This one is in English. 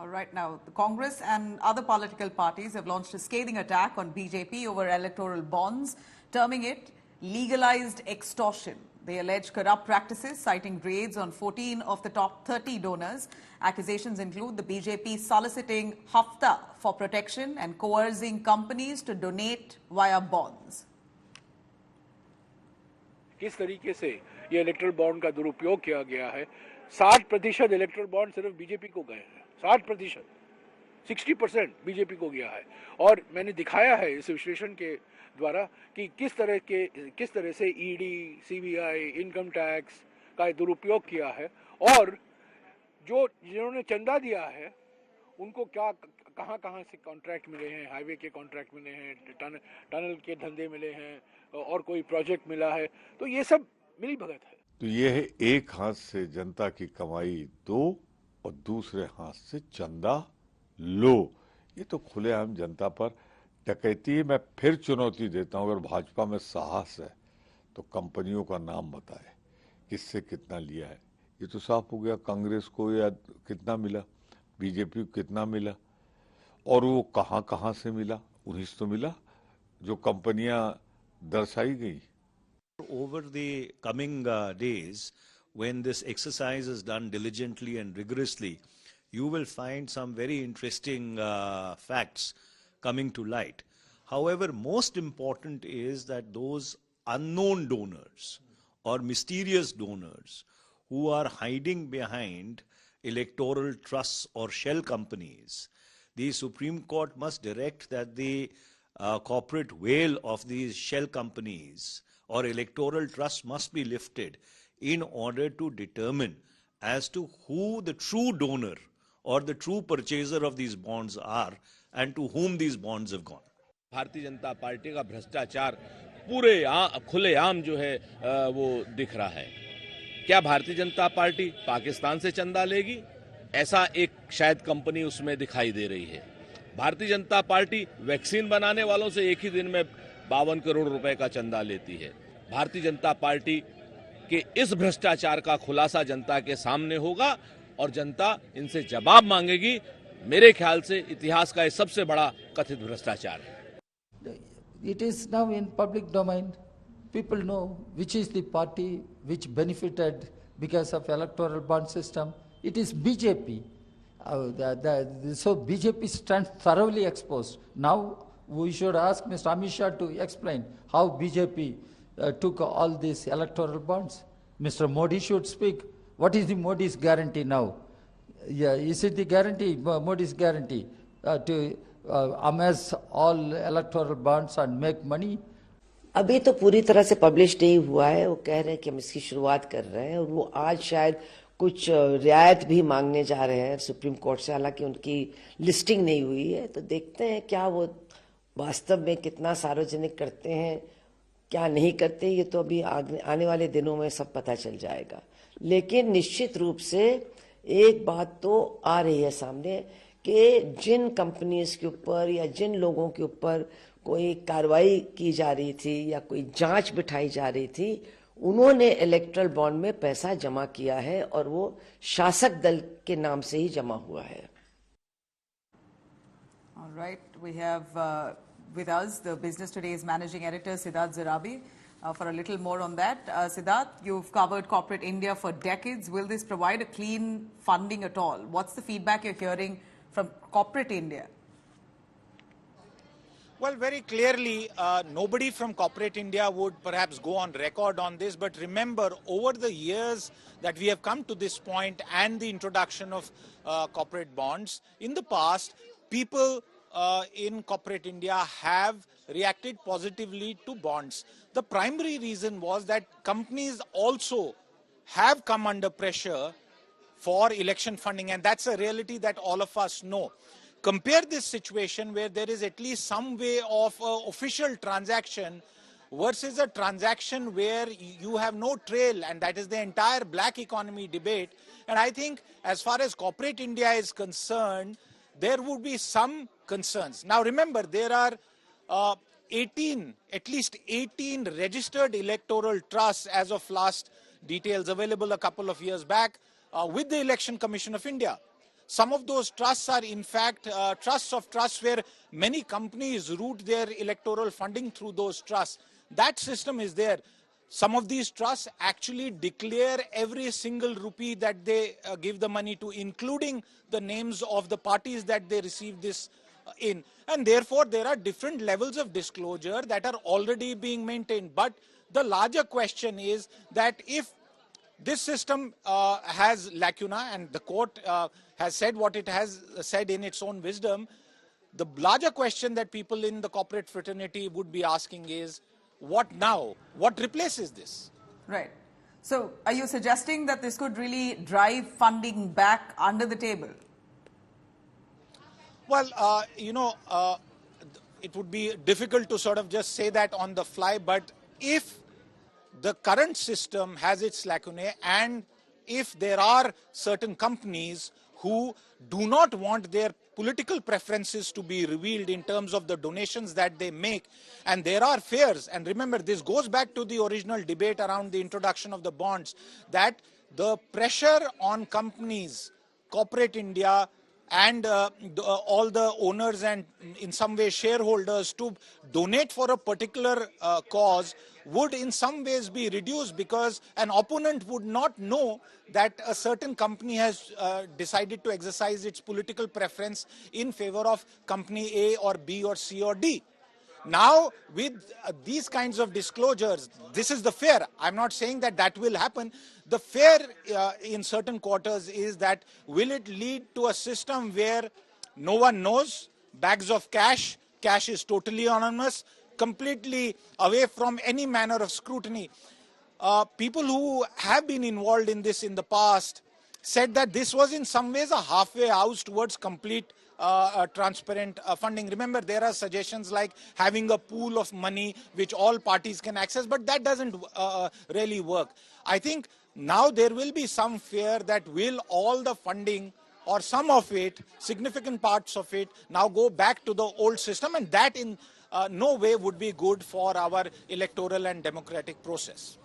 Right now, the Congress and other political parties have launched a scathing attack on BJP over electoral bonds, terming it legalized extortion. They allege corrupt practices, citing raids on 14 of the top 30 donors. Accusations include the BJP soliciting hafta for protection and coercing companies to donate via bonds. किस तरीके से ये erectile bond का दुरुपयोग किया गया है। 60% erectile bond सिर्फ बीजेपी को गए हैं, 60%, 60% बीजेपी को गया है। और मैंने दिखाया है इस विश्लेषण के द्वारा कि किस तरह से ईडी, सीबीआई, इनकम टैक्स का दुरुपयोग किया है और जिन्होंने चंदा दिया है उनको कहां से कॉन्ट्रैक्ट मिले हैं, हाईवे के कॉन्ट्रैक्ट मिले हैं, टनल के धंधे मिले हैं और कोई प्रोजेक्ट मिला है, तो ये सब मिली भगत है। तो ये है एक हाथ से जनता की कमाई दो और दूसरे हाथ से चंदा लो। ये तो खुलेआम जनता पर डकैती है। मैं फिर चुनौती देता हूं, अगर भाजपा में साहस है तो कंपनियों का नाम बताए किससे कितना लिया है। ये तो साफ हो गया, कांग्रेस को या कितना मिला, बीजेपी को कितना मिला और वो कहां से मिला। उन्हीं से तो मिला जो कंपनियां दर्शाई गई। Over the coming days, when this exercise is done diligently and rigorously, you will find some very interesting facts coming to light. However, most important is that those unknown donors or mysterious donors who are hiding behind electoral trusts or shell companies, the Supreme Court must direct that the corporate veil of these shell companies or electoral trusts must be lifted in order to determine as to who the true donor or the true purchaser of these bonds are and to whom these bonds have gone. Bharatiya Janata party का भ्रष्टाचार पूरे खुलेआम जो है वो दिख रहा है। क्या भारतीय जनता पार्टी पाकिस्तान से चंदा लेगी? ऐसा एक शायद कंपनी उसमें दिखाई दे रही है। भारतीय जनता पार्टी वैक्सीन बनाने वालों से एक ही दिन में 52 करोड़ रुपए का चंदा लेती है। भारतीय जनता पार्टी के इस भ्रष्टाचार का खुलासा जनता के सामने होगा और जनता इनसे जवाब मांगेगी। मेरे ख्याल से इतिहास का ये सबसे बड़ा कथित भ्रष्टाचार है। It is now in public domain. People know which is the party which benefited because of electoral bond system. It is BJP. So BJP stands thoroughly exposed. Now we should ask Mr. Amit Shah to explain how BJP took all these electoral bonds. Mr. Modi should speak. What is the Modi's guarantee now? Yeah, is it the guarantee, Modi's guarantee to amass all electoral bonds and make money? अभी तो पूरी तरह से publish नहीं हुआ है। वो कह रहे हैं कि हम इसकी शुरुआत कर रहे हैं और वो आज शायद कुछ रियायत भी मांगने जा रहे हैं सुप्रीम कोर्ट से, हालांकि उनकी लिस्टिंग नहीं हुई है। तो देखते हैं क्या वो वास्तव में कितना सार्वजनिक करते हैं, क्या नहीं करते, ये तो अभी आने वाले दिनों में सब पता चल जाएगा। लेकिन निश्चित रूप से एक बात तो आ रही है सामने कि जिन कंपनीज के ऊपर या जिन लोगों के ऊपर कोई कार्रवाई की जा रही थी या कोई जांच बिठाई जा रही थी, उन्होंने इलेक्ट्रल बॉन्ड में पैसा जमा किया है और वो शासक दल के नाम से ही जमा हुआ है। All right, we have with us the Business Today's managing editor Siddharth Zarabi for a little more on that. Siddharth, you've covered corporate India for decades. Will this provide a clean funding at all? What's the feedback you're hearing from corporate India? Well, very clearly, nobody from corporate India would perhaps go on record on this. But remember, over the years that we have come to this point and the introduction of corporate bonds, in the past, people in corporate India have reacted positively to bonds. The primary reason was that companies also have come under pressure for election funding, and that's a reality that all of us know. Compare this situation where there is at least some way of official transaction versus a transaction where you have no trail, and that is the entire black economy debate. And I think as far as corporate India is concerned, there would be some concerns. Now remember, there are at least 18 registered electoral trusts as of last details available a couple of years back with the Election Commission of India. some of those trusts are in fact trusts of trusts where many companies route their electoral funding through those trusts. That system is there. Some of these trusts actually declare every single rupee that they give the money to, including the names of the parties that they receive this in. And therefore, there are different levels of disclosure that are already being maintained. But the larger question is that if this system has lacuna, and the court has said what it has said in its own wisdom, the larger question that people in the corporate fraternity would be asking is, what now? What replaces this? Right. So are you suggesting that this could really drive funding back under the table? Well, it would be difficult to sort of just say that on the fly, but if the current system has its lacunae, and if there are certain companies who do not want their political preferences to be revealed in terms of the donations that they make, and there are fears, and remember, this goes back to the original debate around the introduction of the bonds, that the pressure on companies, corporate India, and all the owners and in some way shareholders to donate for a particular cause would in some ways be reduced, because an opponent would not know that a certain company has decided to exercise its political preference in favor of company A or B or C or D. Now, with these kinds of disclosures, this is the fear. I'm not saying that that will happen. The fear in certain quarters is that will it lead to a system where no one knows, bags of cash is totally anonymous, completely away from any manner of scrutiny. People who have been involved in this in the past said that this was in some ways a halfway house towards complete transparent funding. Remember, there are suggestions like having a pool of money which all parties can access, but that doesn't really work. I think now there will be some fear that will all the funding or some of it, significant parts of it, now go back to the old system, and that in no way would be good for our electoral and democratic process.